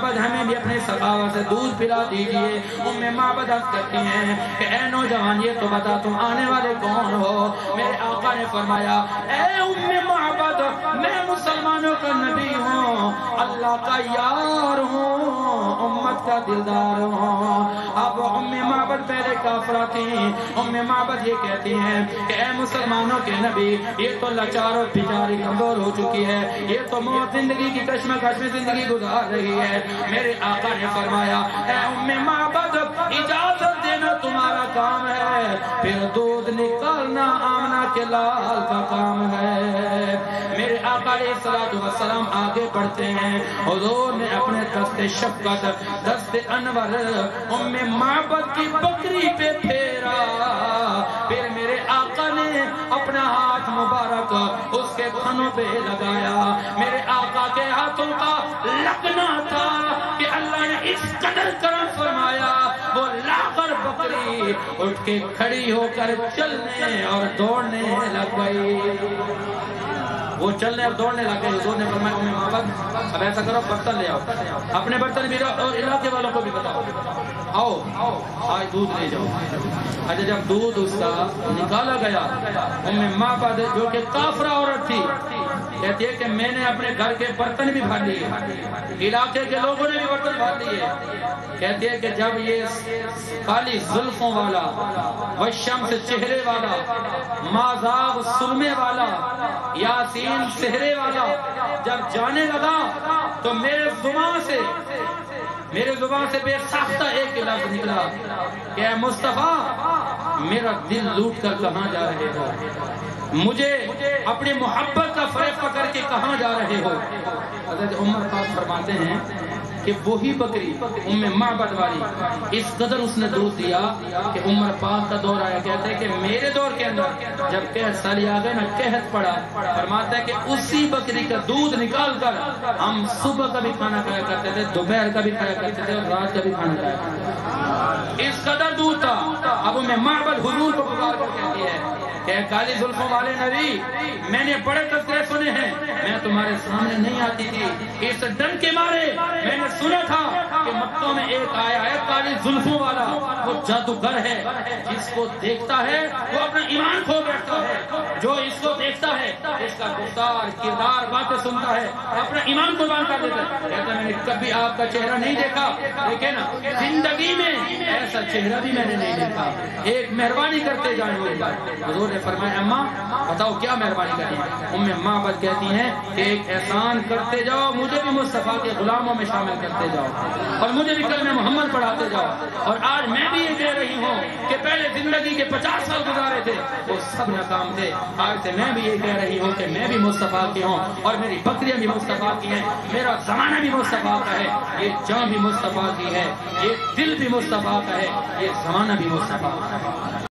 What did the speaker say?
معبد ہمیں بھی اپنے سخاوت سے دودھ پلا دیجئے۔ معبد عرض کرتی ہیں کہ اے نوجوان یہ تو بتا تم آنے والے کون ہو؟ میرے آقا نے فرمایا اے معبد میں مسلمانوں کا نبی ہوں، اللہ کا یار ہوں، امت کا دلدار ہوں۔ اب معبد پہلے کافرہ تھیں۔ معبد یہ کہتی ہیں کہ اے مسلمانوں کے نبی یہ تو لاچار اور بیچاری کمزور ہو چکی ہے، یہ تو موت زندگی کی کشمکش میں زندگی گزار رہی ہے۔ میرے آقا نے فرمایا اے معبد اجازت دینا تمہارا کام ہے، پھر دودھ نکالنا آمنہ کے لال کا کام ہے۔ میرے آقا علیہ السلام آگے بڑھتے ہیں، حضور نے اپنے دست شفقت دست انور معبد کی بکری پہ پھیرا، پھر میرے آقا نے اپنا ہاتھ مبارک اس کے تھنوں پہ لگایا۔ میرے آقا کے ہاتھوں کا لگنا تھا کہ اللہ نے اس قدر کرم فرمایا، وہ لاغر بکری اٹھ کے کھڑی ہو کر چلنے اور دوڑنے لگ گئی۔ وہ چلنے اور دوڑنے لگ گئے۔ حضور نے فرمایا معبد اب ایسا کرو برتن لے آؤ، اپنے برتن بھی اور علاقے والوں کو بھی بتاؤ، آؤ آج دودھ لے جاؤ۔ اچھا جب دودھ اس کا نکالا گیا، معبد جو کہ کافرہ عورت تھی کہتی ہے کہ میں نے اپنے گھر کے برتن بھی بھر لیے، علاقے کے لوگوں نے بھی برتن بھر لیے۔ کہتی ہے کہ جب یہ کالی زلفوں والا وشم سے چہرے والا مازاغ سرمے والا یاسین چہرے والا جب جانے لگا تو میرے زبان سے بے ساختہ ایک لفظ نکلا کہ اے مصطفیٰ میرا دل لوٹ کر کہاں جا رہے ہو، مجھے اپنی محبت کا فریب پکڑ کے کہاں جا رہے ہو۔ حضرت عمر پاک فرماتے ہیں کہ وہی بکری معبد والی اس قدر اس نے دودھ دیا کہ عمر پاک کا دور آیا۔ کہتے ہیں کہ میرے دور کے اندر جب قحط سالی آ گئے نا، قحط پڑا، فرماتا ہے کہ اسی بکری کا دودھ نکال کر ہم صبح کا بھی کھانا کھایا کرتے تھے، دوپہر کا بھی کھایا کرتے تھے اور رات کا بھی کھانا کھایا کرتے تھے، اس قدر دودھ تھا۔ اب معبد حضور کو پکار کر کہتی ہے کہ کالی زلفوں والے نبی میں نے بڑے تذکرے سنے ہیں، میں تمہارے سامنے نہیں آتی تھی، اس ڈر کے مارے میں نے سنا تھا کہ مکہ میں ایک آیا ہے کالی زلفوں والا، وہ جادوگر ہے، جس کو دیکھتا ہے وہ اپنا ایمان کھو بیٹھتا ہے، جو اس کو دیکھتا ہے اس کا گفتار کردار باتیں سنتا ہے اپنا ایمان قربان کر دیتا ہے۔ کہتا ہے میں نے کبھی آپ کا چہرہ نہیں دیکھا، لیکن زندگی میں ایسا چہرہ بھی میں نے نہیں دیکھا، ایک مہربانی کرتے جائیں۔ حضور نے فرمایا اماں بتاؤ کیا مہربانی کریں؟ معبد کہتی ہیں کہ ایک احسان کرتے جاؤ، مجھے بھی مصطفیٰ کے غلاموں میں شامل کرتے جاؤ اور مجھے بھی کلمہ محمد پڑھاتے جاؤ۔ اور آج میں بھی یہ کہہ رہی ہوں کہ پہلے زندگی کے 50 سال گزارے تھے وہ سب ناکام تھے، آج سے میں بھی یہ کہہ رہی ہوں کہ میں بھی مصطفیٰ کی ہوں اور میری بکریاں بھی مصطفیٰ کی ہیں، میرا زمانہ بھی مصطفیٰ کا ہے، یہ جان بھی مصطفیٰ کی ہے، یہ دل بھی مصطفیٰ کا ہے، یہ زمانہ بھی مصطفیٰ کا ہے۔